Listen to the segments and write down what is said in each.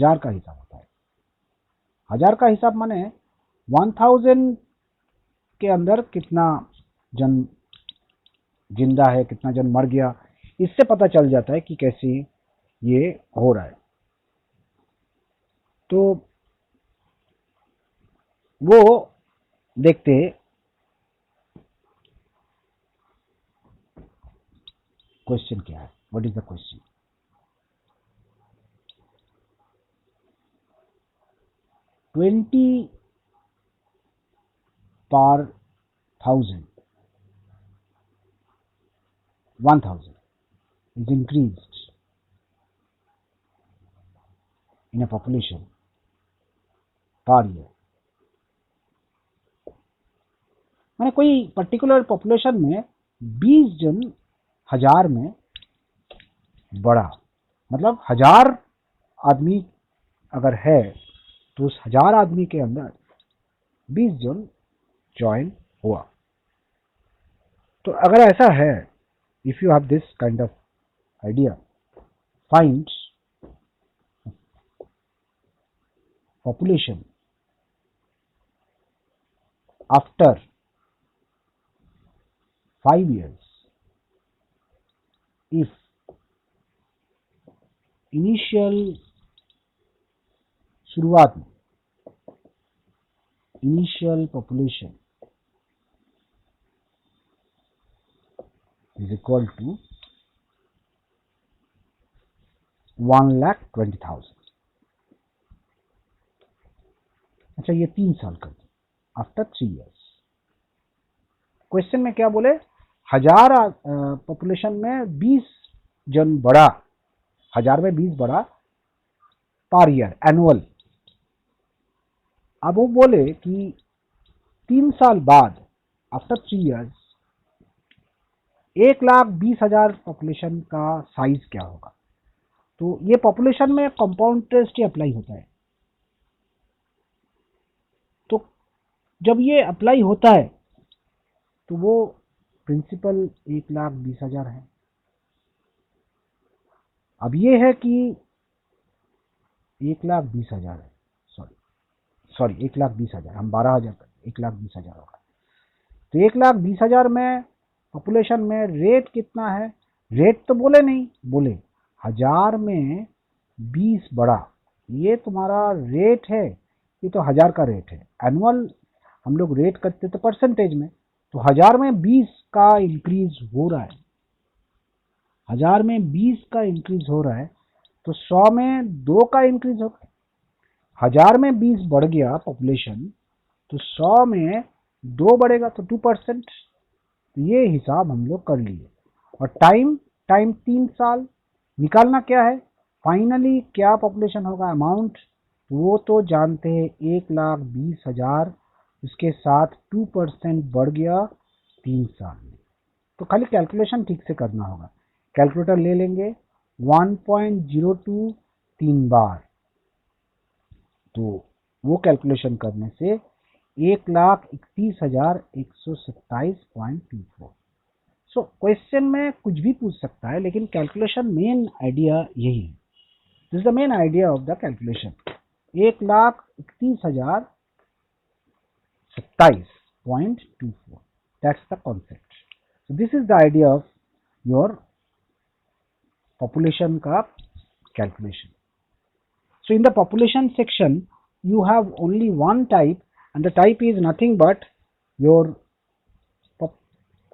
हजार का हिसाब होता है। हजार का हिसाब माने 1000 के अंदर कितना जन जिंदा है, कितना जन मर गया, इससे पता चल जाता है कि कैसे ये हो रहा है। तो वो देखते क्वेश्चन क्या है, what is the question. Twenty पर 1000 is increased in a population per year। मैंने कोई पर्टिकुलर पॉपुलेशन में 20 जन 1000 में बढ़ा, मतलब 1000 आदमी अगर है तो उस 1000 आदमी के अंदर 20 जन ज्वाइन हुआ। तो अगर ऐसा है, if you have this kind of idea, find population after 5 years if initial शुरुआत में initial population is equal to 1,20,000। अच्छा, ये 3 साल कर दिए, आफ्टर 3 years। क्वेश्चन में क्या बोले, 1000 पॉपुलेशन में 20 जन बढ़ा, 1000 में 20 बढ़ा पर ईयर, एनुअल। अब वो बोले कि 3 साल बाद, आफ्टर 3 years, 1,20,000 पॉपुलेशन का साइज क्या होगा। तो ये पॉपुलेशन में कंपाउंड इंटरेस्ट ही अप्लाई होता है। तो जब ये अप्लाई होता है तो वो प्रिंसिपल 1,20,000 है। अब ये है कि 1,20,000 है, सॉरी 1,20,000, हम 12,000 करते, 1,20,000 होगा। तो 1,20,000 में पॉपुलेशन में रेट कितना है, रेट तो बोले नहीं, बोले 1000 में 20 बढ़ा, ये तुम्हारा रेट है, ये तो 1000 का रेट है। एनुअल हम लोग रेट करते तो परसेंटेज में, तो 1000 में 20 का इंक्रीज हो रहा है, 1000 में 20 का इंक्रीज हो रहा है, तो 100 में 2 का इंक्रीज होगा। 1000 में 20 बढ़ गया पॉपुलेशन, तो 100 में 2 बढ़ेगा, तो 2%। तो ये हिसाब हम लोग कर लिए। और टाइम 3 साल, निकालना क्या है, फाइनली क्या पॉपुलेशन होगा, अमाउंट वो तो जानते हैं, 1,20,000, उसके साथ 2% बढ़ गया 3 साल में। तो खाली कैलकुलेशन ठीक से करना होगा, कैलकुलेटर ले लेंगे, 1.02 3 बार, तो वो कैलकुलेशन करने से 1,31,127.24। सो क्वेश्चन में कुछ भी पूछ सकता है, लेकिन कैलकुलेशन मेन आइडिया यही है। This is the main idea of the calculation. 1,31,027.24, that's the concept. So this is the idea of your population का calculation. So in the population section you have only one type, and the type is nothing but your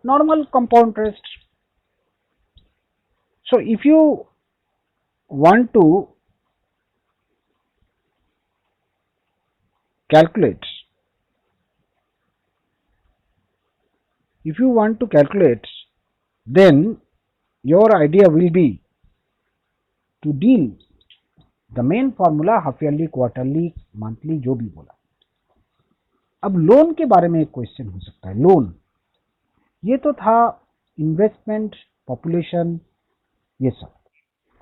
normal compound interest. So if you want to calculate, then your idea will be to deal the main formula half yearly, quarterly, monthly, जो भी बोला। अब loan के बारे में एक question हो सकता है। लोन, ये तो था इन्वेस्टमेंट, पॉपुलेशन, ये सब।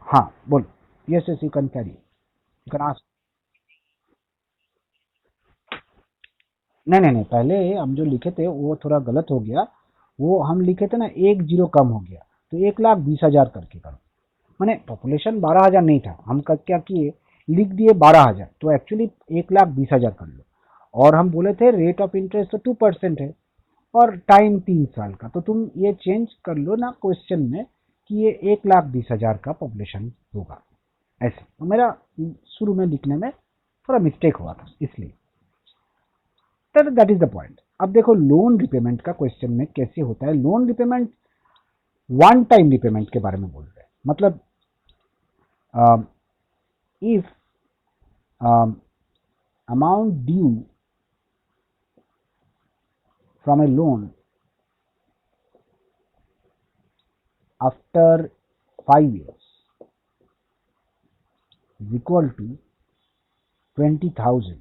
हाँ बोलो, yes yes you can carry, you can ask. नहीं, पहले हम जो लिखे थे वो थोड़ा गलत हो गया, वो हम लिखे थे ना 1 0 कम हो गया, तो 1,20,000 करके करो। मैंने पॉपुलेशन 12,000 नहीं था, हम क्या किए, लिख दिए 12,000, तो एक्चुअली 1,20,000 कर लो। और हम बोले थे रेट ऑफ इंटरेस्ट तो 2% है और टाइम 3 साल का, तो तुम ये चेंज कर लो ना क्वेश्चन में कि ये 1,20,000 का पॉपुलेशन होगा ऐसे। तो मेरा शुरू में लिखने में थोड़ा मिस्टेक हुआ था इसलिए, तो दैट इज द पॉइंट। अब देखो लोन रिपेमेंट का क्वेश्चन में कैसे होता है। Loan repayment one time repayment के बारे में बोल रहे हैं, मतलब if amount due from a loan after 5 years is equal to 20,000.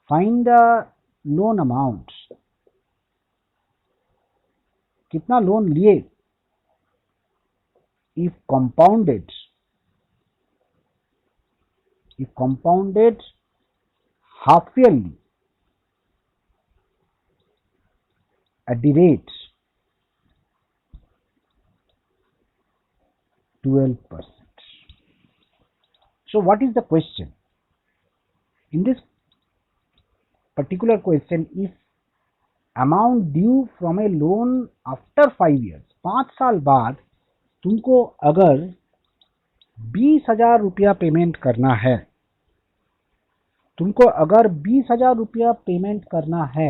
Find the loan amount. कितना लोन लिए if compounded half yearly at the rate 12%. So what is the question? In this particular question, if amount due from a loan after 5 years, 5 साल बाद तुमको अगर 20,000 रुपया payment करना है, तुमको अगर 20,000 रुपया पेमेंट करना है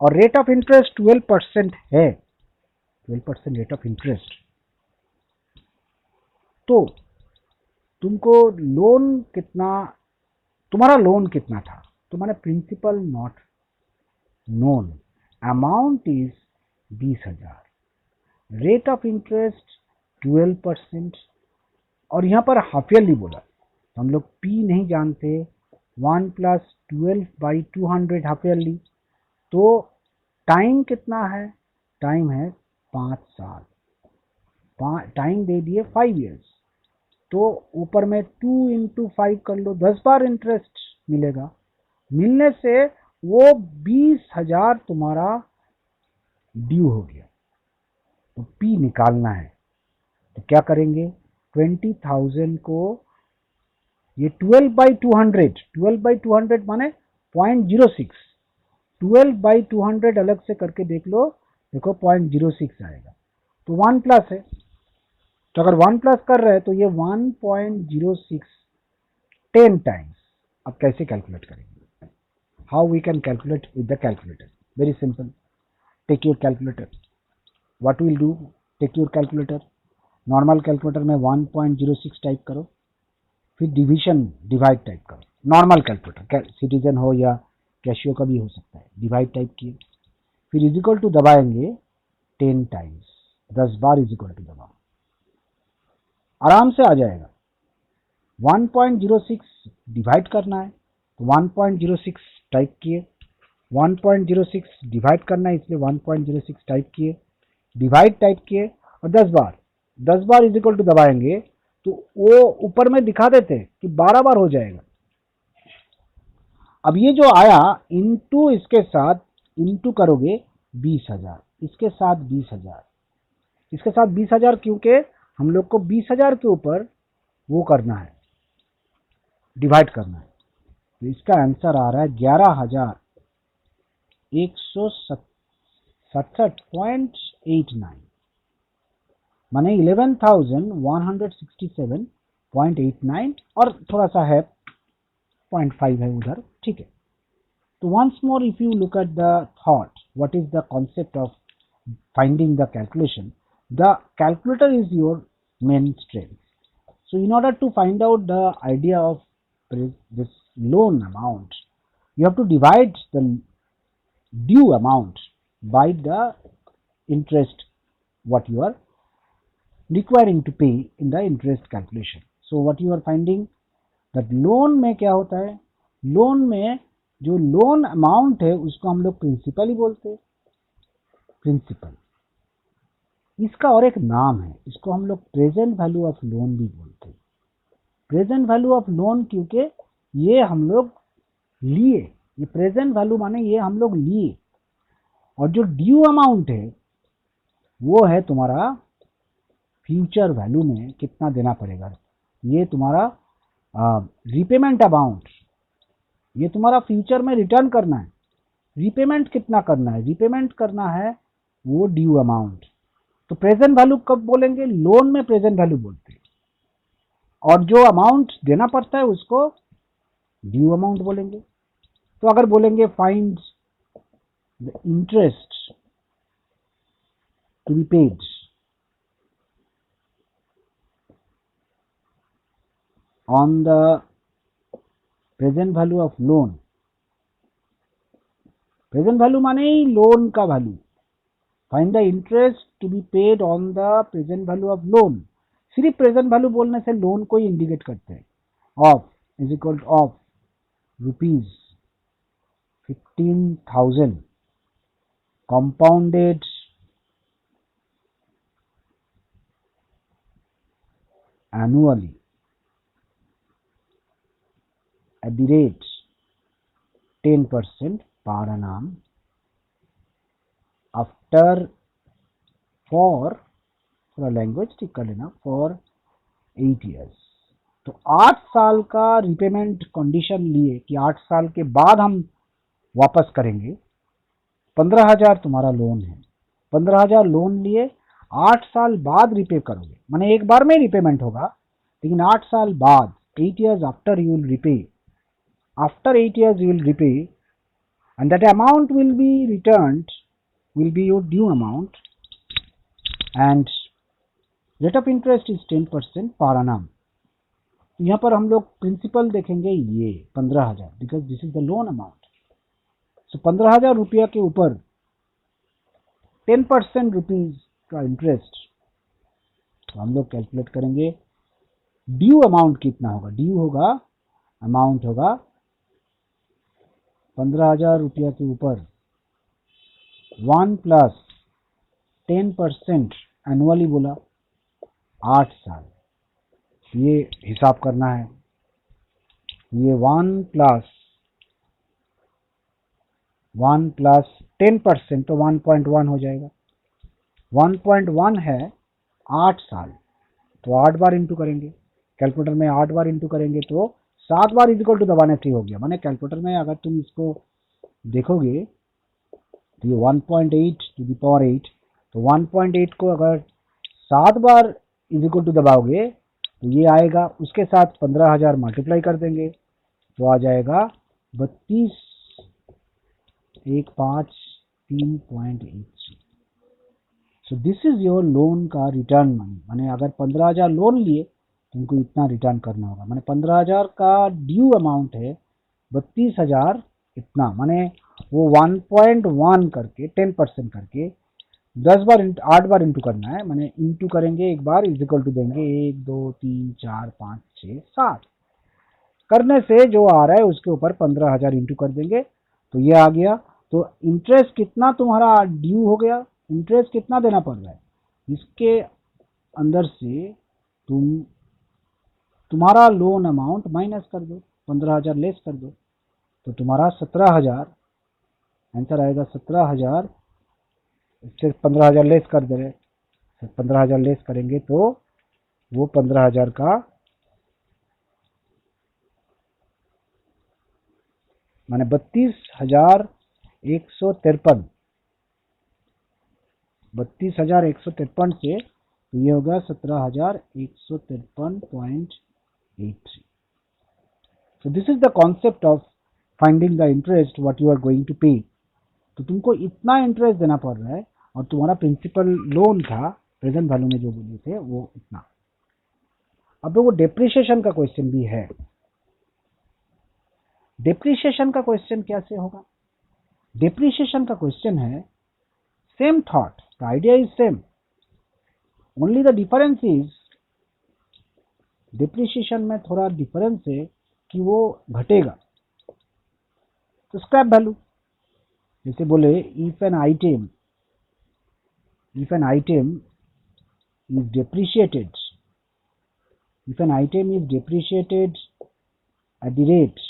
और रेट ऑफ इंटरेस्ट 12% है, 12% रेट ऑफ इंटरेस्ट, तो तुमको लोन कितना, तुम्हारा लोन कितना था, तुम्हारा principal not known, amount is 20,000, rate of interest 12%, और यहाँ पर हाफ ईयरली बोला, तो हम लोग पी नहीं जानते, 1 + 12/200 हाफ ईयरली, तो टाइम कितना है, टाइम है 5 साल, टाइम दे दिए 5 इयर्स, तो ऊपर में 2 × 5 कर लो, 10 बार इंटरेस्ट मिलेगा। मिलने से वो 20,000 तुम्हारा ड्यू हो गया, तो पी निकालना है, तो क्या करेंगे, 20,000 को ये 12/200 माने 0.06, 12/200 अलग से करके देख लो, देखो 0.06 आएगा, तो 1 प्लस है, तो अगर 1 प्लस कर रहे हैं तो ये 1.06 10 टाइम्स। अब कैसे कैलकुलेट करेंगे, how we can calculate with the calculator, very simple, take your calculator, what will do, take your calculator, normal calculator में 1.06 टाइप करो, फिर डिवीजन डिवाइड टाइप करो, नॉर्मल कैलकुलेटर, सिटीजन हो या कैशियो का भी हो सकता है, डिवाइड टाइप किए, फिर इज इक्वल टू दबाएंगे 10 टाइम्स, 10 बार इज इक्वल टू दबाओ, आराम से आ जाएगा। 1.06 डिवाइड करना है, तो 1.06 टाइप किए, 1.06 डिवाइड करना है, इसलिए 1.06 टाइप किए, डिवाइड टाइप किए, और 10 बार इज इक्वल टू दबाएंगे, तो वो ऊपर में दिखा देते कि 12 बार हो जाएगा। अब ये जो आया इनटू, इसके साथ इनटू करोगे 20,000, इसके साथ 20,000, इसके साथ 20,000, क्योंकि हम लोग को 20,000 के ऊपर वो करना है, डिवाइड करना है, तो इसका आंसर आ रहा है 11,167.89, माने 11,167.89, और थोड़ा सा है 0.5 है उधर, ठीक है। तो once more if you look at the thought, what is the concept of finding the calculation, the calculator is your main strength. So in order to find out the idea of this loan amount, you have to divide the due amount by the interest what you are requiring to pay in the interest calculation. So what you are finding that loan में क्या होता है, loan में जो loan amount है उसको हम लोग प्रिंसिपल ही बोलते हैं, प्रिंसिपल, इसका और एक नाम है, इसको हम लोग प्रेजेंट वैल्यू ऑफ लोन भी बोलते हैं। प्रेजेंट वैल्यू ऑफ लोन क्योंकि ये हम लोग लिए, ये प्रेजेंट वैल्यू माने ये हम लोग लिए, और जो ड्यू अमाउंट है वो है तुम्हारा फ्यूचर वैल्यू में कितना देना पड़ेगा। ये तुम्हारा रीपेमेंट अमाउंट, ये तुम्हारा फ्यूचर में रिटर्न करना है। रीपेमेंट कितना करना है, रीपेमेंट करना है वो ड्यू अमाउंट। तो प्रेजेंट वैल्यू कब बोलेंगे, लोन में प्रेजेंट वैल्यू बोलते हैं, और जो अमाउंट देना पड़ता है उसको ड्यू अमाउंट बोलेंगे। तो अगर बोलेंगे find the interest to be paid on the present value of loan, present value माने ही लोन का value, find the interest to be paid on the present value of loan. सिर्फ प्रेजेंट वैल्यू बोलने से लोन को ही indicate करते हैं। Of is equal to of rupees 15,000 compounded annually at the rate 10% per annum after for थोड़ा language ठीक कर लेना, फॉर 8 years। तो 8 साल का रिपेमेंट कंडीशन लिए कि 8 साल के बाद हम वापस करेंगे। 15,000 तुम्हारा लोन है, 15,000 लोन लिए, 8 साल बाद रिपे करोगे, माने एक बार में रिपेमेंट होगा, लेकिन 8 साल बाद 8 years after you will repay, after 8 years you will repay, and that amount will be returned, will be your due amount, and rate of interest is 10% per annum। यहाँ पर हम लोग प्रिंसिपल देखेंगे ये 15,000, because this is the loan amount. So 15,000 रुपया के ऊपर 10% rupees का इंटरेस्ट, तो हम लोग कैलकुलेट करेंगे ड्यू अमाउंट कितना होगा। ड्यू होगा, अमाउंट होगा 15,000 रुपया के ऊपर 1 प्लस 10% एनुअली बोला, 8 साल, ये हिसाब करना है। ये 1 प्लस 10% तो 1.1 हो जाएगा। 1.1 है 8 साल, तो 8 बार इंटू करेंगे, कैलकुलेटर में 8 बार इंटू करेंगे तो 7 बार इज इक्वल टू द 180 हो गया। माने कैलकुलेटर में अगर तुम इसको देखोगे तो ये 1.8 टू द पावर 8, तो 1.8 को अगर 7 बार इज इक्वल टू दबाओगे तो ये आएगा, उसके साथ 15,000 मल्टीप्लाई कर देंगे तो आ जाएगा 32,153.83। सो दिस इज योर लोन का रिटर्न मनी। माने अगर 15,000 लोन लिए तुमको इतना रिटर्न करना होगा। माने 15,000 का ड्यू अमाउंट है 32,000 इतना, माने वो 1.1 करके 10% करके 10 बार 8 बार इंटू करना है। माने इंटू करेंगे एक बार इज इक्वल टू देंगे 1 2 3 4 5 6 7 करने से जो आ रहा है उसके ऊपर 15,000 इंटू कर देंगे तो ये आ गया। तो इंटरेस्ट कितना तुम्हारा ड्यू हो गया, इंटरेस्ट कितना देना पड़ रहा है, इसके अंदर से तुम्हारा लोन अमाउंट माइनस कर दो, 15,000 लेस कर दो, तो तुम्हारा 17,000 आंसर आएगा। 17,000 इससे 15,000 लेस कर दे रहे, 15,000 लेस करेंगे तो वो 15,000 का माने 32,153, 32,153 से तो ये होगा 17,153.83। So this is the concept of finding the interest what you are going to pay. तो तुमको इतना इंटरेस्ट देना पड़ रहा है और तुम्हारा प्रिंसिपल लोन था प्रेजेंट वैल्यू में जो बोले थे वो इतना। अब वो डेप्रिसिएशन का क्वेश्चन भी है। डेप्रिसिएशन का क्वेश्चन कैसे होगा, डेप्रिसिएशन का क्वेश्चन है same thought, the idea is same, only the difference is depreciation में थोड़ा डिफरेंस है कि वो घटेगा। तो स्क्रैप वैल्यू जैसे बोले if an item is depreciated, if an item is depreciated at the rate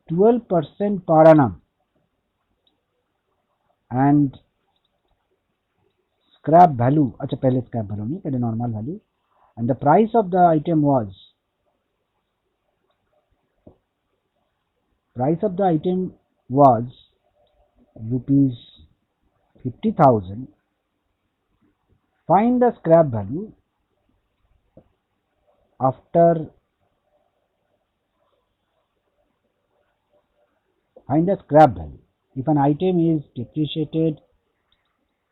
12% per annum and scrap value, अच्छा पहले स्क्रैप वैल्यू नहीं, पहले normal value, and the price of the item was, price of the item was rupees 50,000. Find the scrap value after, find the scrap value if an item is depreciated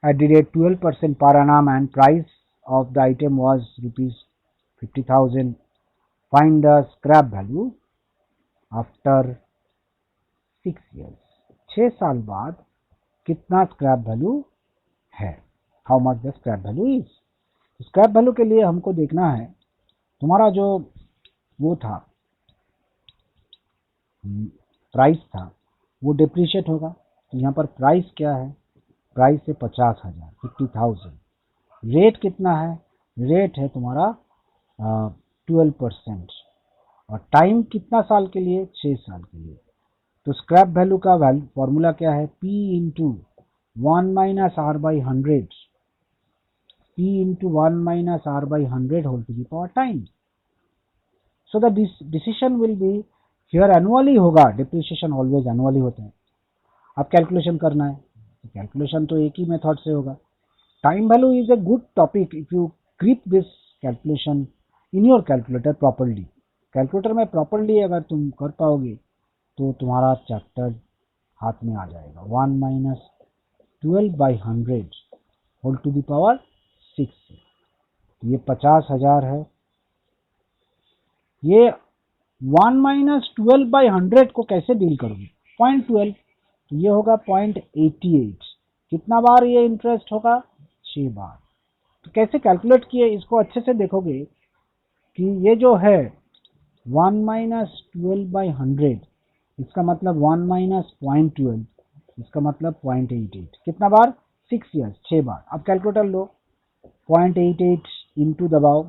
at the rate 12% per annum and price of the item was rupees 50,000. Find the scrap value after 6 years. 6 साल बाद कितना scrap value है, how much the scrap value is. Scrap value के लिए हमको देखना है तुम्हारा जो वो था प्राइस था वो डिप्रिशिएट होगा, तो यहाँ पर प्राइस क्या है, प्राइस है 50,000, 50,000। रेट कितना है, रेट है तुम्हारा 12%, और टाइम कितना साल के लिए, 6 साल के लिए। तो स्क्रैप वैल्यू का फॉर्मूला क्या है, P into 1 minus R by 100, P into 1 minus R by 100 whole to the power time. So the decision will be here annually होगा, डिप्रिसिएशन ऑलवेज एनुअली होते हैं। अब कैलकुलेशन करना है, कैलकुलेशन तो एक ही मेथड से होगा। Time value is a good topic if you grip this calculation in your calculator properly. Calculator में प्रॉपरली अगर तुम कर पाओगे तो तुम्हारा चैप्टर हाथ में आ जाएगा। 1 minus 12/100 whole to the power 6, ये 50,000 है। ये 1 माइनस 12/100 को कैसे डील करोगे, 0.12, तो ये होगा 0.88। कितना बार ये इंटरेस्ट होगा, 6 बार। तो कैसे कैलकुलेट किए, इसको अच्छे से देखोगे कि ये जो है 1 माइनस 12/100, इसका मतलब 1 माइनस 0.12, इसका मतलब 0.88। कितना बार, 6 ईयर्स, 6 बार। अब कैलकुलेटर लो, 0.88 इंटू दबाओ,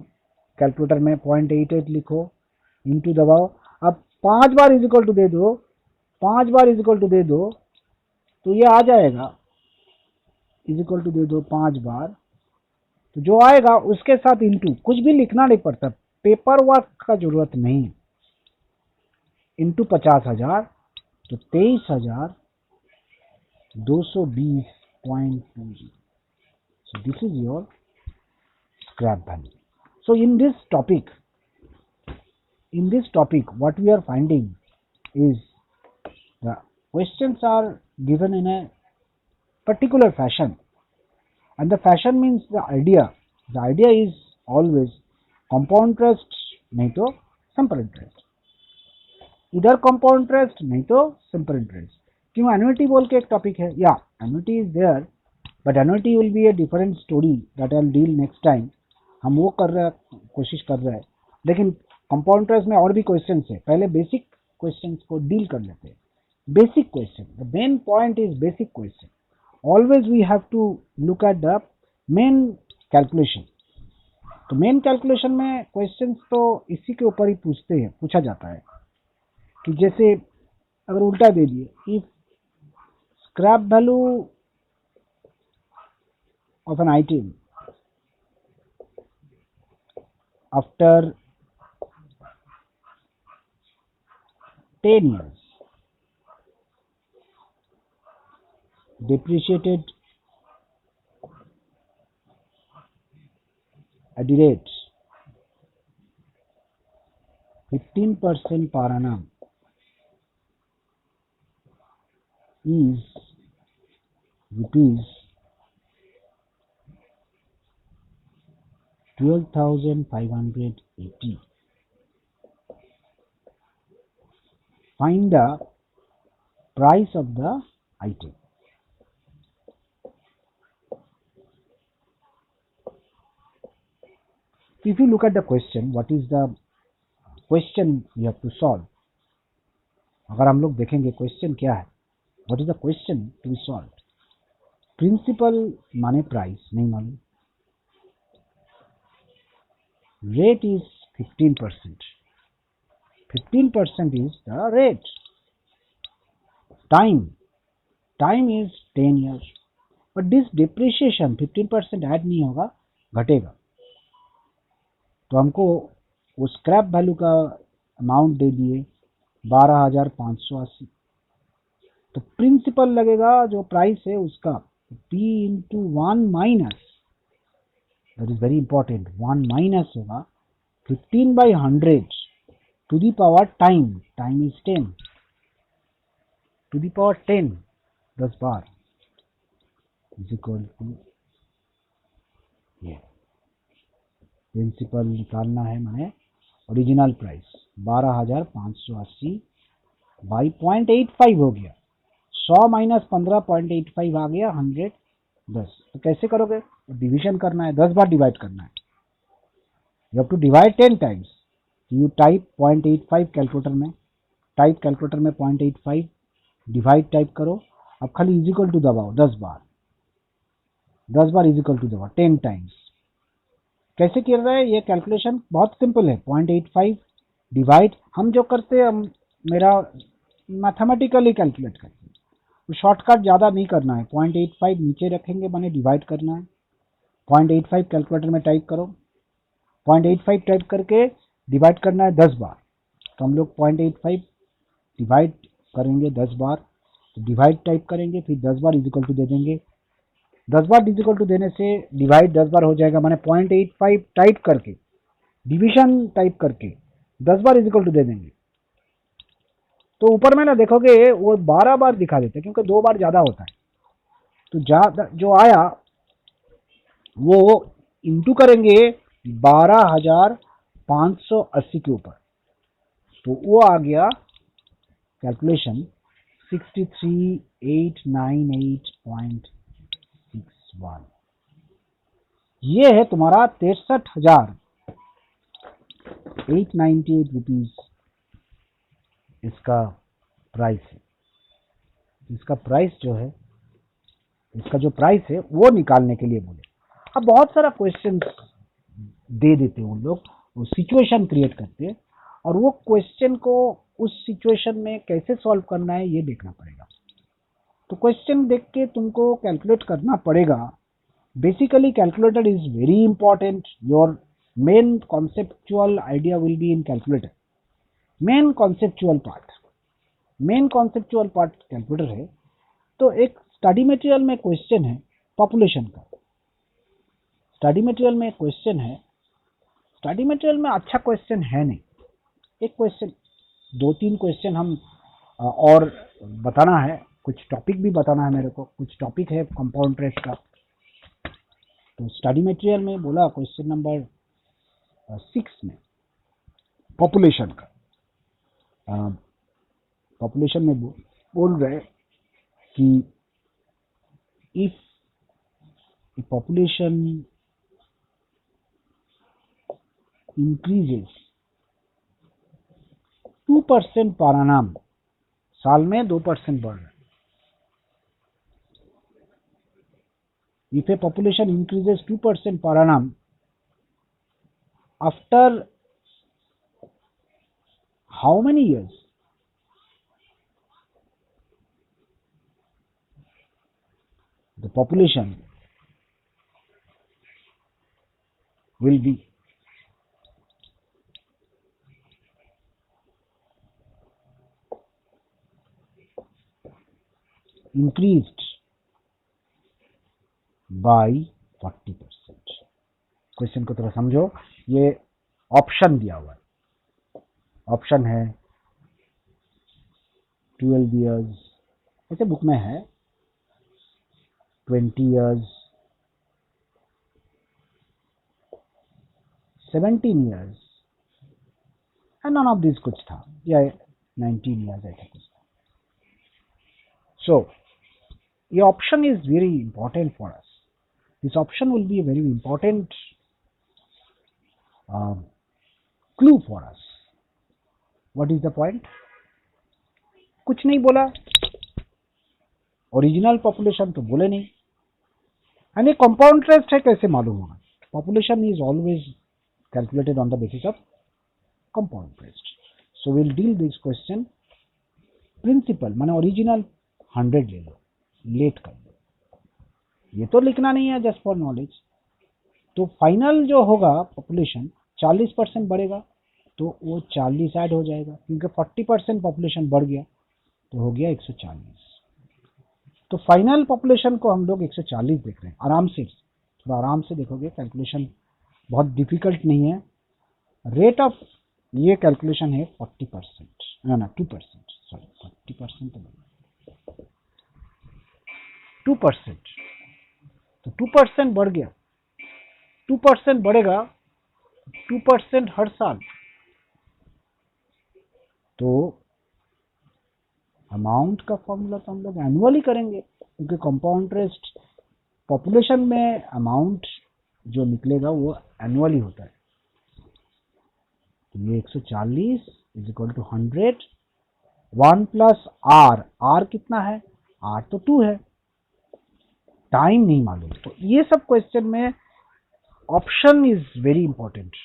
कैलकुलेटर में 0.88 लिखो, इंटू दबाओ। अब 5 बार इज इक्वल टू दे दो, 5 बार इज इक्वल टू दे दो, तो ये आ जाएगा, इज इक्वल टू दे दो 5 बार, तो जो आएगा उसके साथ इंटू, कुछ भी लिखना नहीं पड़ता, पेपर वर्क का जरूरत नहीं, इंटू 50,000, तो 23,220.20। So this is your scrap value. So in this topic what we are finding is the questions are given in a particular fashion, and the fashion means the idea is always compound interest नहीं तो simple interest, इधर compound interest नहीं तो simple interest. क्यों, annuity बोल के एक topic है, या annuity is there, but annuity will be a different story that I will deal next time. हम वो कर रहे हैं, कोशिश कर रहे हैं, लेकिन कंपाउंड इंटरेस्ट में और भी क्वेश्चंस है। पहले बेसिक क्वेश्चंस को डील कर लेते हैं। Basic question, the main point is basic question. Always we have to look at the main calculation. तो मेन कैलकुलेशन में क्वेश्चंस तो इसी के ऊपर ही पूछा जाता है, कि जैसे अगर उल्टा दे दिए, if scrap value of an item after 10 years depreciated at the rate 15% per annum is rupees 12,580. Find the price of the item. If you look at the question, what is the question we have to solve? अगर हम लोग देखेंगे question क्या है, what is the question to be solved? Principal माने price नहीं मालूम, rate is 15%, 15% is the rate. Time is 10 years. But this depreciation 15% add नहीं होगा, घटेगा। तो हमको वो स्क्रैप वैल्यू का अमाउंट दे दिए 12,580। तो प्रिंसिपल लगेगा जो प्राइस है उसका P into 1 minus, that is very important, 1 minus होगा 15/100 to the power time, time is 10 to the power 10, 10 बार इज इक्वल टू ये। प्रिंसिपल निकालना है मैंने, ओरिजिनल प्राइस 12,580 बाई 0.85 हो गया, 100 माइनस 15.85 आ गया 100 10। तो कैसे करोगे, डिवीजन करना है, 10 बार डिवाइड करना है, you have to divide 10 times. You type 0.85 calculator में, टाइप कैलकुलेटर में 0.85 डिवाइड टाइप करो, अब खाली इज इक्वल टू दबाओ 10 बार, 10 बार इज इक्वल टू दबाओ 10 टाइम्स। कैसे कर रहा है ये कैलकुलेशन, बहुत सिंपल है, 0.85 डिवाइड, हम जो करते हैं हम मेरा मैथमेटिकली कैलकुलेट करते हैं, तो शॉर्टकट ज़्यादा नहीं करना है, 0.85 नीचे रखेंगे मैंने, डिवाइड करना है, 0.85 कैलकुलेटर में टाइप करो, 0.85 टाइप करके डिवाइड करना है 10 बार। तो हम लोग 0.85 डिवाइड करेंगे 10 बार, तो डिवाइड टाइप करेंगे, फिर 10 बार इज इक्वल टू दे देंगे, 10 बार इज इक्वल टू देने से डिवाइड 10 बार हो जाएगा, मैंने 0.85 टाइप करके डिवीजन टाइप करके 10 बार इज इक्वल टू दे देंगे। तो ऊपर में ना देखोगे वो 12 बार दिखा देते हैं क्योंकि 2 बार ज़्यादा होता है, तो जो आया वो इंटू करेंगे 12,580 के ऊपर, तो वो आ गया कैलकुलेशन 63,898.61। ये है तुम्हारा 63,898 रुपीज इसका प्राइस है। इसका प्राइस जो है, इसका जो प्राइस है वो निकालने के लिए बोले। अब बहुत सारा क्वेश्चन दे देते हैं उन लोग, वो सिचुएशन क्रिएट करते हैं और वो क्वेश्चन को उस सिचुएशन में कैसे सॉल्व करना है ये देखना पड़ेगा। तो क्वेश्चन देख के तुमको कैलकुलेट करना पड़ेगा। Basically calculator is very important, your main conceptual idea will be in calculator, main conceptual part calculator है। तो एक स्टडी मटेरियल में क्वेश्चन है पॉपुलेशन का, स्टडी मटेरियल में क्वेश्चन है, स्टडी मटेरियल में अच्छा क्वेश्चन है नहीं, एक क्वेश्चन, 2-3 क्वेश्चन हम और बताना है, कुछ टॉपिक भी बताना है मेरे को, कुछ टॉपिक है कंपाउंड इंटरेस्ट का। तो स्टडी मटेरियल में बोला क्वेश्चन नंबर 6 में पॉपुलेशन का, पॉपुलेशन में बोल रहे कि इफ पॉपुलेशन इंक्रीजेस 2% पर annum, साल में 2% बढ़ रहा है। If a population increases 2% per annum, after how many years the population will be increased by 40%। Question को थोड़ा समझो, ये ऑप्शन दिया हुआ है, ऑप्शन है 12 इयर्स, ऐसे बुक में है 20 years, 17 years and none of this कुछ था, या 19 इयर्स ऐसा कुछ था। सो ये option is very important for us, this option will be a very important clue for us. What is the point? कुछ नहीं बोला, ओरिजिनल पॉपुलेशन तो बोले नहीं, यानी कंपाउंड इंटरेस्ट है, कैसे मालूम होगा? Population is always calculated on the basis of compound interest. So will deal this question principal, माने ओरिजिनल 100 ले लो, लेट कर लो, ये तो लिखना नहीं है, जस्ट फॉर नॉलेज। तो फाइनल जो होगा पॉपुलेशन 40% बढ़ेगा, तो वो 40 ऐड हो जाएगा, क्योंकि 40% पॉपुलेशन बढ़ गया तो हो गया 140। तो फाइनल पॉपुलेशन को हम लोग 140 देख रहे हैं। आराम से, थोड़ा आराम से देखोगे, कैलकुलेशन बहुत डिफिकल्ट नहीं है। रेट ऑफ ये कैलकुलेशन है 40%, ना 2%, सॉरी 40% तो नहीं, 2%। तो 2% बढ़ गया, 2% बढ़ेगा, 2% हर साल। तो अमाउंट का फॉर्मूला तो हम लोग एनुअली करेंगे, क्योंकि कंपाउंड इंटरेस्ट पॉपुलेशन में अमाउंट जो निकलेगा वो एनुअली होता है। तो ये 140 is equal to 100, 1 plus R, R कितना है, आर तो 2 है, टाइम नहीं मालूम। तो ये सब क्वेश्चन में option is very important,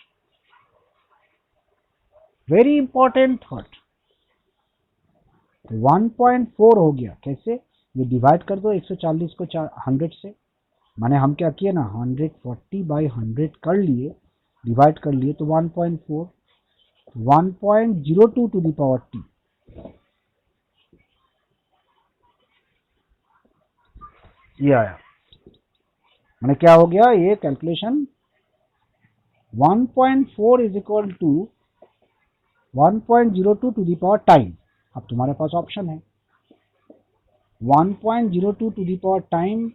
very important thought. 1.4 हो गया, कैसे, ये डिवाइड कर दो 140 को 100 से, माने हम क्या किए ना, 140/100 कर लिए, डिवाइड कर लिए, तो 1.4, 1.02 टू द पावर t। ये आया, मैंने क्या हो गया, ये calculation 1.4 is equal to 1.02 to the power time. अब तुम्हारे पास ऑप्शन है, 1.02 टू द पावर टाइम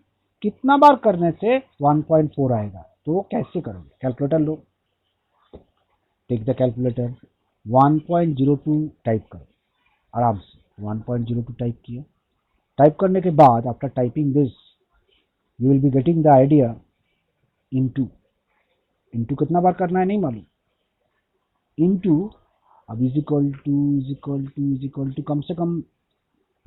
कितना बार करने से 1.4 आएगा। तो कैसे करोगे, कैलकुलेटर लो, टेक द कैलकुलेटर, 1.02 टाइप करो आराम से, 1.02 टाइप किया। टाइप करने के बाद after typing this you will be getting the idea into, into कितना बार करना है नहीं मालूम, इनटू, अब is equal to is equal to is equal to, कम से कम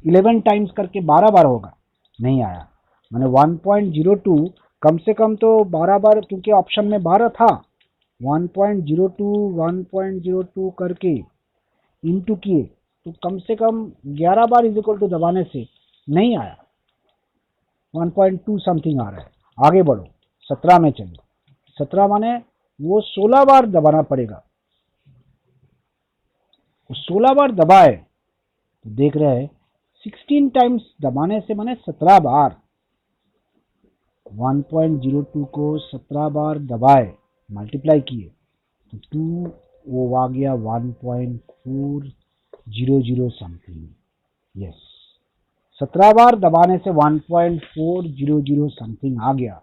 11 टाइम्स करके 12 बार होगा, नहीं आया। मैंने 1.02 कम से कम तो 12 बार, क्योंकि ऑप्शन में 12 था, 1.02 करके इनटू किए, तो कम से कम 11 बार इज इक्वल टू दबाने से नहीं आया, 1.2 समथिंग आ रहा है। आगे बढ़ो, 17 में चलो, 17 माने वो 16 बार दबाना पड़ेगा, वो 16 बार दबाए तो देख रहे हैं 16 टाइम्स दबाने से माने 17 बार, 1.02 को 17 बार दबाए, मल्टीप्लाई किए, तो 2 वो आ गया 1.400 समथिंग। यस, 17 बार दबाने से 1.400 समथिंग आ गया,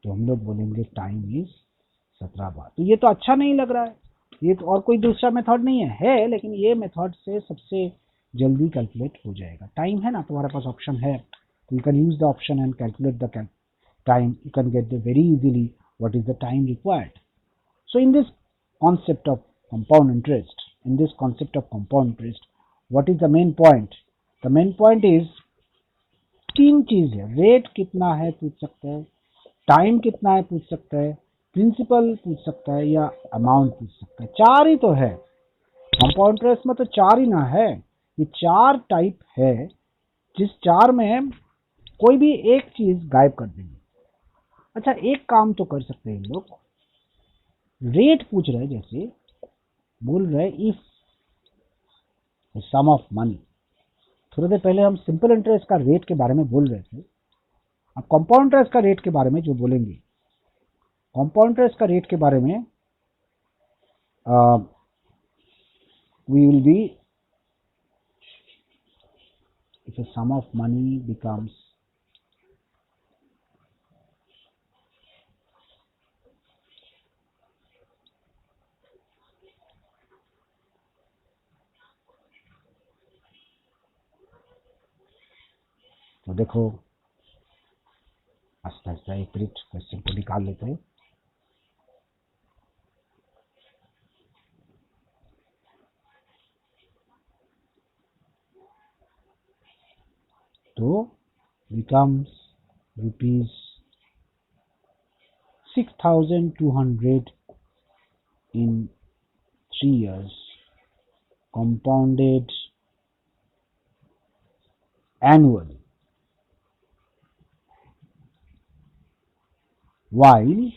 तो हम लोग बोलेंगे टाइम इज 17 बार। तो ये तो अच्छा नहीं लग रहा है, ये तो और कोई दूसरा मेथड नहीं है, लेकिन ये मेथड से सबसे जल्दी कैलकुलेट हो जाएगा। टाइम है ना तुम्हारे पास, ऑप्शन है, तो you can use the option and calculate the time, you can get the very easily what is the time required. So in this concept of compound interest, what is the main point? The main point is, तीन चीज है, rate कितना है पूछ सकते हैं, time कितना है पूछ सकता है, प्रिंसिपल पूछ सकता है, या अमाउंट पूछ सकता है। चार ही तो है कंपाउंड इंटरेस्ट में, तो चार ही ना है, ये चार टाइप है, जिस चार में कोई भी एक चीज गायब कर देंगे। अच्छा, एक काम तो कर सकते हैं लोग, रेट पूछ रहे, जैसे बोल रहे इफ सम ऑफ मनी, थोड़ी देर पहले हम सिंपल इंटरेस्ट का रेट के बारे में बोल रहे थे, अब कंपाउंड इंटरेस्ट का रेट के बारे में जो बोलेंगे, कंपाउंड इंटरेस्ट का रेट के बारे में we will be, if a sum of money becomes तो देखो, आस्ते आस्ते एक मिनट क्वेश्चन को निकाल लेते हैं। तो becomes rupees 6,200 in 3 years, compounded annually, while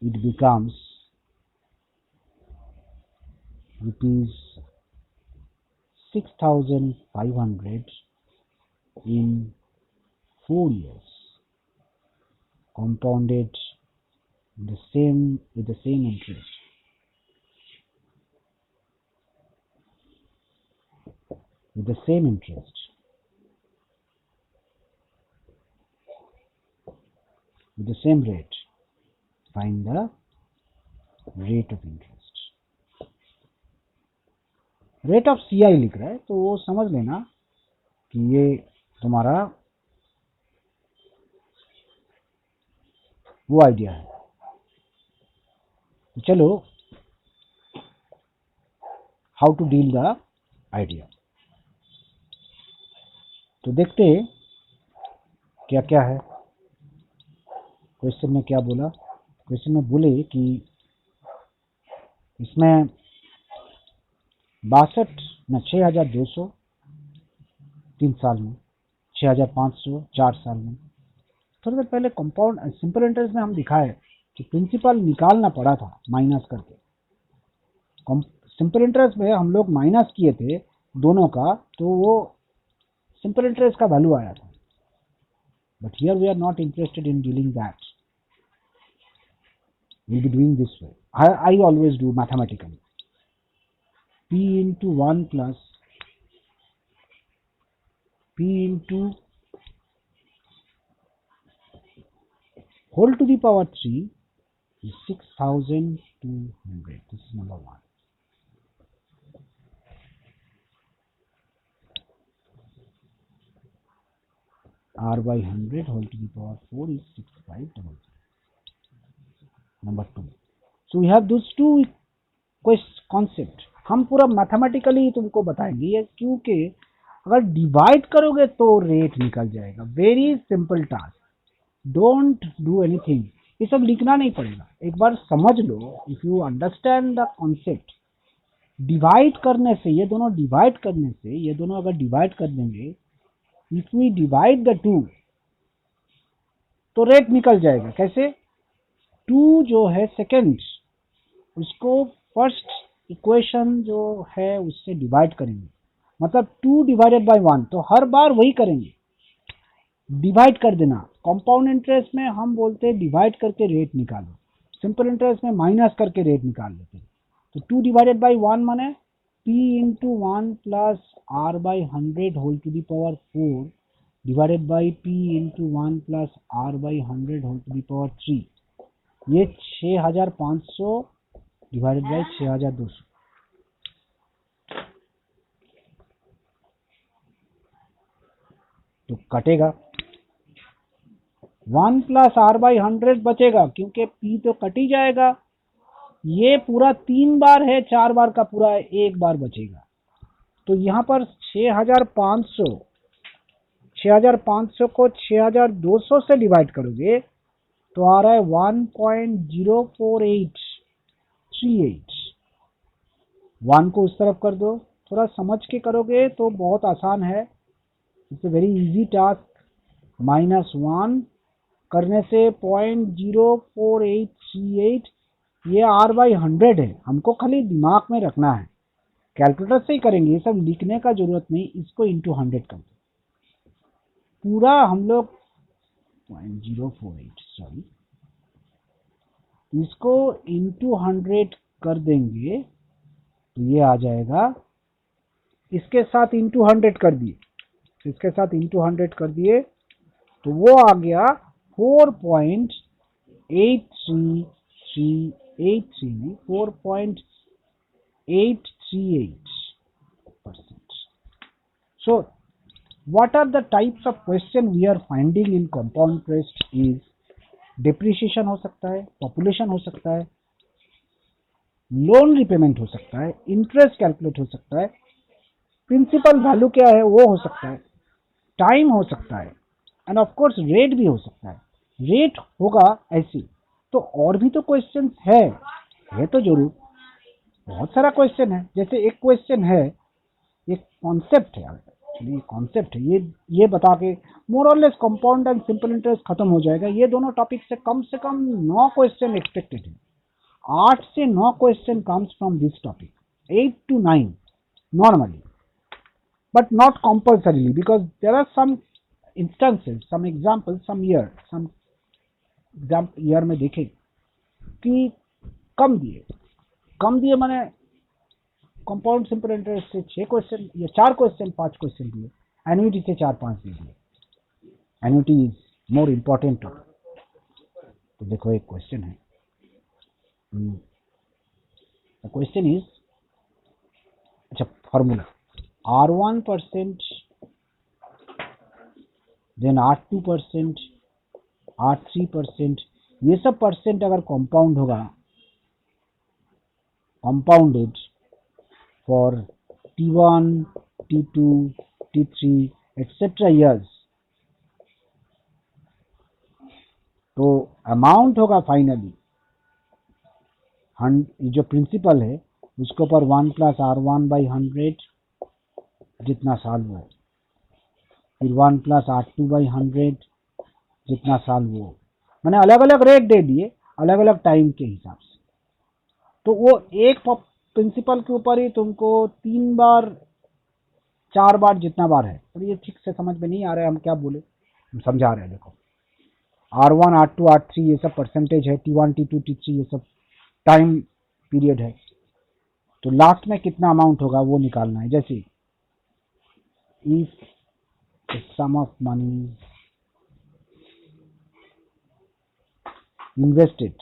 it becomes rupees 6,500 in 4 years, compounded with the same interest. With the same interest. With the same rate. Find the rate of interest. Rate of CI लिख रहा है तो वो समझ लेना कि ये तुम्हारा वो आइडिया है। तो चलो how to deal the idea, तो देखते हैं क्या क्या है। क्वेश्चन में क्या बोला, क्वेश्चन में बोले कि इसमें 6,200 3 साल में, 6,500 4 साल में। थोड़ी देर पहले कंपाउंड सिंपल इंटरेस्ट में हम दिखाए कि प्रिंसिपल निकालना पड़ा था माइनस करके। सिंपल इंटरेस्ट में हम लोग माइनस किए थे दोनों का, तो वो सिंपल इंटरेस्ट का वैल्यू आया था। But here we are not interested in dealing that, we'll be doing this way. I always do mathematically. P into 1 plus P into whole to the power 3 is 6,200. This is number 1. R by 100 whole to the power 4 is 6500. Number 2. So we have those two concept. हम पूरा mathematically तुमको बताएंगे ये, क्योंकि अगर divide करोगे तो rate निकल जाएगा। Very simple task, don't do anything, ये सब लिखना नहीं पड़ेगा, एक बार समझ लो। If you understand the concept, divide करने से ये दोनों डिवाइड करने से ये दोनों अगर डिवाइड कर देंगे, if we divide the two तो रेट निकल जाएगा। कैसे? 2 जो है सेकेंड, उसको फर्स्ट इक्वेशन जो है उससे डिवाइड करेंगे, मतलब 2 डिवाइडेड बाय 1, तो हर बार वही करेंगे, डिवाइड कर देना। कंपाउंड इंटरेस्ट में हम बोलते हैं डिवाइड करके रेट निकालो, सिंपल इंटरेस्ट में माइनस करके रेट निकाल लेते हैं। तो 2 डिवाइडेड बाय 1 माने P into 1 plus R by 100 whole to the power 4 divided by P into 1 plus R by 100 whole to the power 3। ये 6,500 डिवाइडेड बाय 6,200, तो कटेगा 1 प्लस R by 100 बचेगा, क्योंकि P तो कट ही जाएगा। ये पूरा 3 बार है, 4 बार का पूरा 1 बार बचेगा। तो यहाँ पर 6,500 को 6,200 से डिवाइड करोगे तो आ रहा है 1.04838। 1 को उस तरफ कर दो, थोड़ा समझ के करोगे तो बहुत आसान है, it's a very easy task. -1 करने से 0.04838, ये R by 100 है, हमको खाली दिमाग में रखना है, कैलकुलेटर से ही करेंगे, ये सब लिखने का जरूरत नहीं। इसको इंटू 100 कर दो, पूरा हम लोग 0.048 सॉरी, इसको इंटू 100 कर देंगे तो ये आ जाएगा। इसके साथ इंटू 100 कर दिए, इसके साथ इंटू 100 कर दिए तो वो आ गया 4.838%. So what are the types of question we are finding in compound interest is depreciation हो सकता है, population हो सकता है, लोन रिपेमेंट हो सकता है, इंटरेस्ट कैलकुलेट हो सकता है, प्रिंसिपल वैल्यू क्या है वो हो सकता है, टाइम हो सकता है, एंड ऑफ कोर्स रेट भी हो सकता है। रेट होगा ऐसे तो और भी तो क्वेश्चन है तो जरूर, बहुत सारा क्वेश्चन है। जैसे एक क्वेश्चन है, एक कॉन्सेप्ट है, एक्चुअली कॉन्सेप्ट है ये बता के मोर और less compound and simple interest खत्म हो जाएगा। ये दोनों टॉपिक से कम 9 क्वेश्चन एक्सपेक्टेड है। 8 से 9 question comes from this topic, 8 to 9 normally, but not compulsorily, because there are some instances, some examples, some year में देखें कि कम दिए माने कंपाउंड सिंपल इंटरेस्ट से 6 क्वेश्चन या 4 क्वेश्चन 5 क्वेश्चन दिए, एन्युटी से 4-5 दे दिए। Annuity is more important. तो देखो एक क्वेश्चन है, क्वेश्चन इज, अच्छा formula R1%, then R2%, R3%, ये सब परसेंट अगर कंपाउंड होगा, compounded for T1, T2, T3 etc years, तो अमाउंट होगा फाइनली, जो प्रिंसिपल है उसके ऊपर 1 + R1/100 जितना साल वो, फिर 1 + R2/100 जितना साल वो, मैंने अलग अलग रेट दे दिए अलग अलग टाइम के हिसाब से। तो वो एक प्रिंसिपल के ऊपर ही तुमको 3 बार 4 बार जितना बार है। तो ये ठीक से समझ में नहीं आ रहा है हम क्या बोले, हम समझा रहे हैं। देखो R1, R2, R3 ये सब परसेंटेज है, T1, T2, T3 ये सब टाइम पीरियड है। तो लास्ट में कितना अमाउंट होगा वो निकालना है। जैसे if the sum of money invested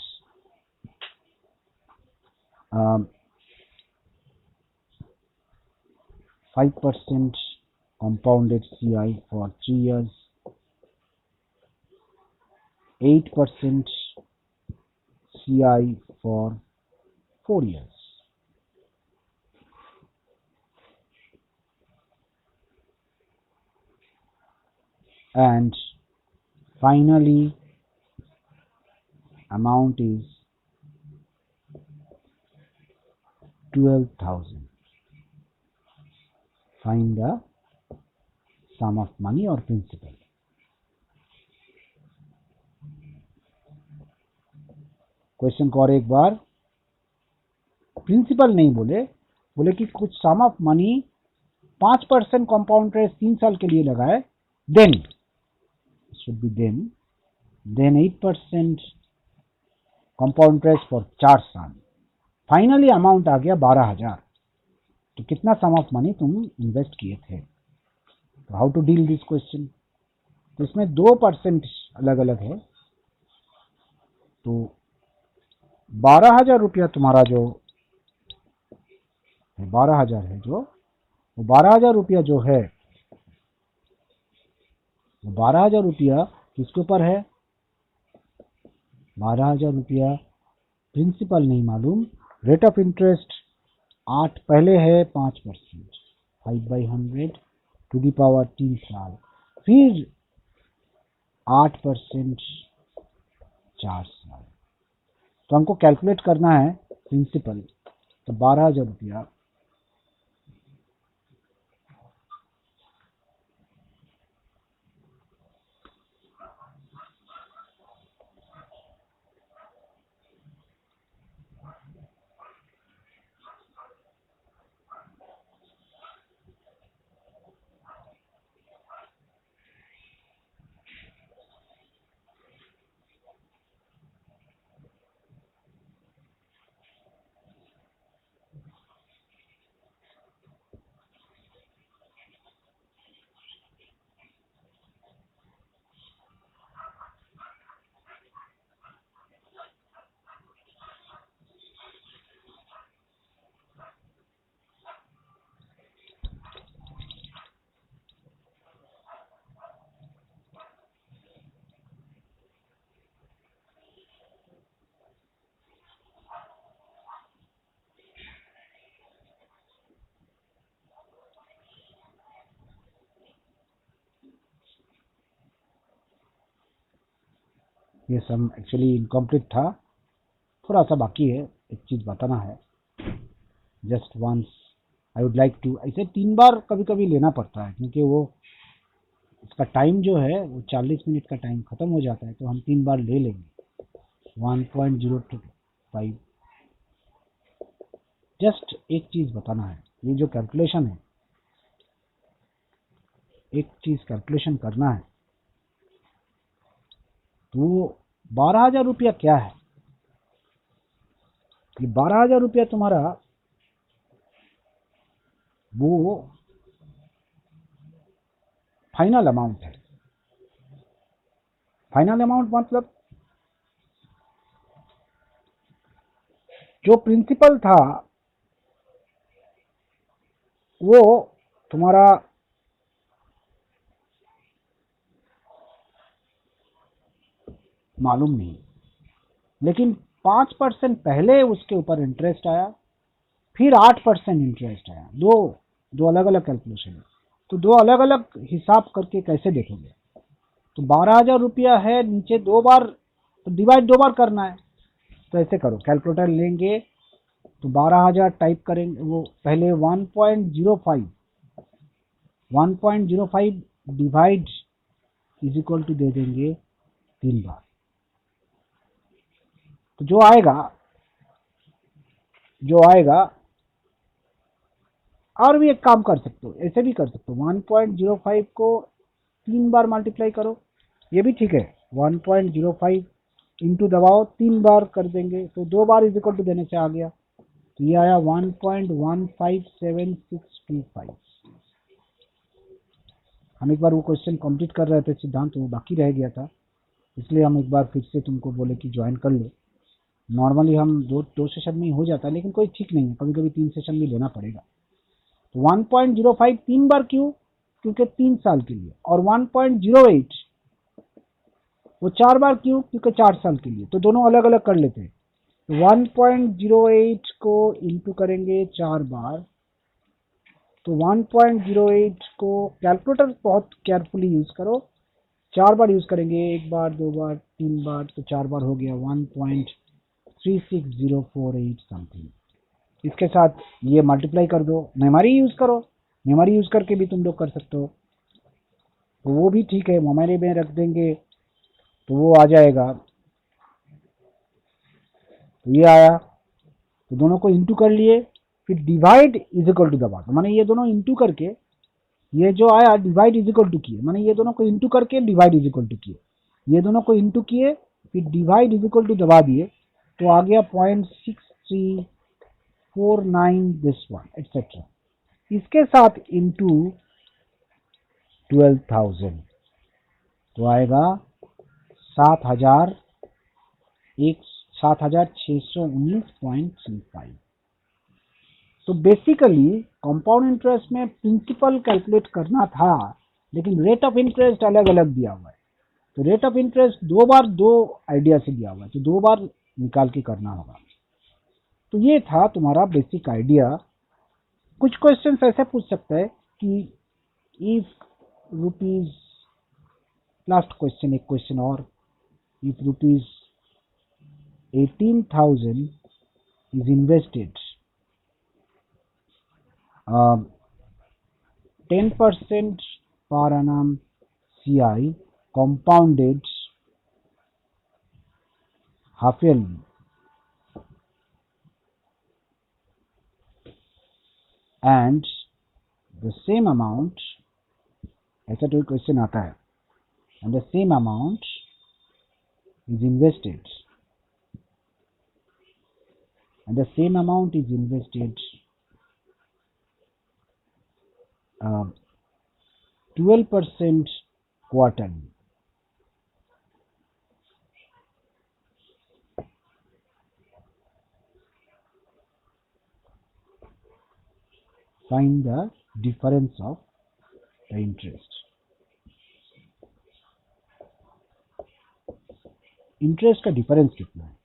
5% compounded CI for 3 years, 8% CI for 4 years, and finally amount is 12,000. Find the sum of money or principal. Question को और एक बार, प्रिंसिपल नहीं बोले कि कुछ sum of money 5% compound interest 3 साल के लिए लगाए, then should be then 8% compound interest for 4 साल, फाइनली अमाउंट आ गया 12,000। तो कितना सम ऑफ मनी तुम इन्वेस्ट किए थे। तो how to deal this question, तो इसमें 2% अलग अलग है। तो 12,000 रुपया तुम्हारा जो 12,000 है, जो 12,000 रुपया जो है, 12,000 रुपया किसके ऊपर है, 12,000 रुपया प्रिंसिपल नहीं मालूम, रेट ऑफ इंटरेस्ट 8 पहले है 5%, 5/100 टू दी पावर 3 साल, फिर 8% 4 साल। तो हमको कैलकुलेट करना है प्रिंसिपल। तो 12,000 रुपया ये सम एक्चुअली इनकम्प्लीट था, थोड़ा सा बाकी है, एक चीज बताना है। Just once I would like to, ऐसे 3 बार कभी कभी लेना पड़ता है क्योंकि वो इसका टाइम जो है वो 40 मिनट का टाइम खत्म हो जाता है, तो हम 3 बार ले लेंगे 1.025। जस्ट एक चीज बताना है, ये जो कैलकुलेशन है, एक चीज कैलकुलेशन करना है, तो 12,000 रुपया क्या है? ये 12,000 रुपया तुम्हारा वो फाइनल अमाउंट है। फाइनल अमाउंट मतलब जो प्रिंसिपल था वो तुम्हारा मालूम नहीं, लेकिन 5% पहले उसके ऊपर इंटरेस्ट आया, फिर 8% इंटरेस्ट आया। दो दो अलग अलग कैलकुलेशन है, तो दो अलग अलग हिसाब करके कैसे देखोगे? तो 12,000 रुपया है, नीचे 2 बार, तो डिवाइड 2 बार करना है। तो ऐसे करो, कैलकुलेटर लेंगे तो 12,000 टाइप करेंगे, वो पहले 1.05 डिवाइड इज इक्वल टू दे देंगे 3 बार। तो जो आएगा, और भी एक काम कर सकते हो, ऐसे भी कर सकते हो, 1.05 को 3 बार मल्टीप्लाई करो, ये भी ठीक है। 1.05 इंटू दबाओ 3 बार कर देंगे, तो 2 बार इज इक्वल टू देने से आ गया, तो ये आया 1.157625। हम एक बार वो क्वेश्चन कंप्लीट कर रहे थे सिद्धांत, वो बाकी रह गया था, इसलिए हम एक बार फिर से तुमको बोले कि ज्वाइन कर लो। नॉर्मली हम दो सेशन में ही हो जाता है, लेकिन कोई ठीक नहीं है, कभी कभी 3 सेशन भी लेना पड़ेगा। तो 1.05 3 बार क्यों? क्योंकि 3 साल के लिए। और 1.08 वो 4 बार क्यों? क्योंकि 4 साल के लिए। तो दोनों अलग अलग कर लेते हैं। 1.08 को इंटू करेंगे 4 बार, तो 1.08 को कैलकुलेटर बहुत केयरफुली यूज करो, 4 बार यूज करेंगे, 1 बार 2 बार 3 बार, तो 4 बार हो गया 1.36048 समथिंग। इसके साथ ये मल्टीप्लाई कर दो, मेमोरी यूज करो, मेमोरी यूज करके भी तुम लोग कर सकते हो, तो वो भी ठीक है, मेमोरी में रख देंगे तो वो आ जाएगा। तो ये आया, तो दोनों को इंटू कर लिए, फिर डिवाइड इज इक्वल टू दबा दो, माने ये दोनों इंटू करके, ये जो आया डिवाइड इज इक्वल टू किए, माने ये दोनों को इंटू करके डिवाइड इज इक्वल टू किए, ये दोनों को इंटू किए फिर डिवाइड इज इक्वल टू दबा दिए, तो आ गया 0.6349 दिस वन एटसेट्रा। इसके साथ इंटू 12,000 तो आएगा 7,000 7,619.35। तो बेसिकली कंपाउंड इंटरेस्ट में प्रिंसिपल कैलकुलेट करना था, लेकिन रेट ऑफ इंटरेस्ट अलग अलग दिया हुआ है, तो rate of interest 2 bar 2 idea से दिया हुआ है, तो 2 बार निकाल के करना होगा। तो ये था तुम्हारा बेसिक आइडिया। कुछ क्वेश्चन ऐसे पूछ सकते हैं कि इफ रुपीज, लास्ट क्वेश्चन, एक क्वेश्चन और, if rupees 18,000 is invested, 10% per annum CI compounded half yearly, and the same amount, ऐसा तो क्वेश्चन आता है, and the same amount is invested, and the same amount is invested 12% quarterly. Find the difference of the interest. Interest का difference कितना है?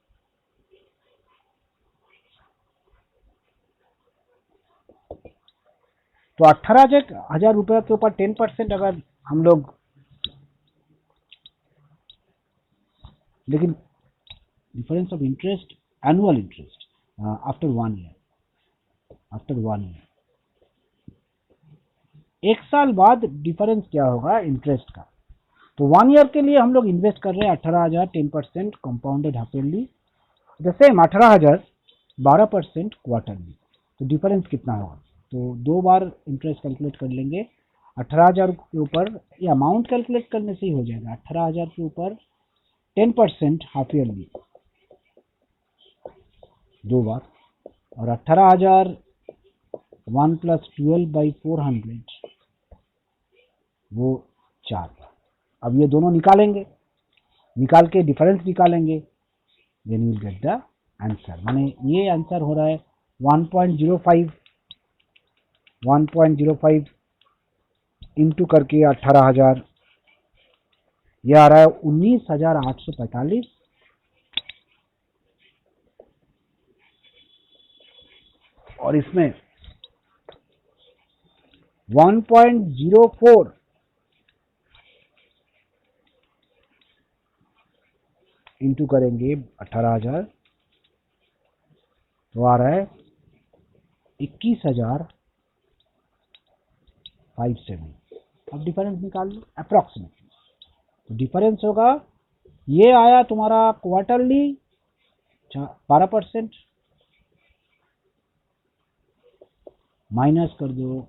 तो 18,000 रुपये के ऊपर 10% अगर हम लोग, लेकिन difference of interest, annual interest after 1 year, 1 साल बाद डिफरेंस क्या होगा इंटरेस्ट का। तो 1 ईयर के लिए हम लोग इन्वेस्ट कर रहे हैं 18,000, 10% compounded half yearly, the same 18,000 12% quarterly. तो डिफरेंस कितना होगा, तो 2 बार इंटरेस्ट कैलकुलेट कर लेंगे। 18,000 के ऊपर ये अमाउंट कैलकुलेट करने से ही हो जाएगा। 18,000 के ऊपर 10% हाफ ईयरली 2 बार, और 18,000 1 + 12/400 वो 4 बार। अब ये दोनों निकालेंगे, निकाल के डिफरेंस निकालेंगे, then you will get the answer. माने ये आंसर हो रहा है 1.05 इंटू करके 18,000, ये आ रहा है 19,845। और इसमें 1.04 इंटू करेंगे 18,000, तो आ रहा है 21,570। अब डिफरेंस निकाल लो अप्रोक्सीमेटली। तो डिफरेंस होगा, ये आया तुम्हारा क्वार्टरली 12%, माइनस कर दो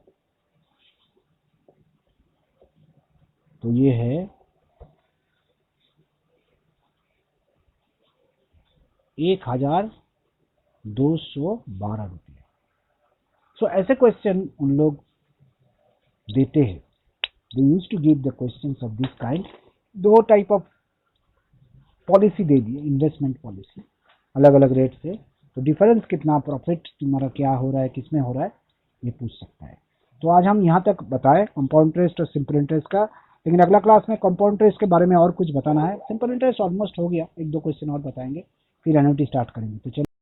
तो ये है 1,212 रुपये। सो ऐसे क्वेश्चन उन लोग देते हैं, they use to give the questions of this kind. 2 type of policy दे दिए, इन्वेस्टमेंट पॉलिसी अलग अलग रेट से। तो डिफरेंस कितना, प्रॉफिट तुम्हारा क्या हो रहा है, किसमें हो रहा है, ये पूछ सकता है। तो आज हम यहाँ तक बताए कंपाउंड इंटरेस्ट और सिंपल इंटरेस्ट का, लेकिन अगला क्लास में कंपाउंड इंटरेस्ट के बारे में और कुछ बताना है। सिंपल इंटरेस्ट ऑलमोस्ट हो गया, 1-2 क्वेश्चन और बताएंगे, फिर एन्युटी स्टार्ट करेंगे। तो चलो।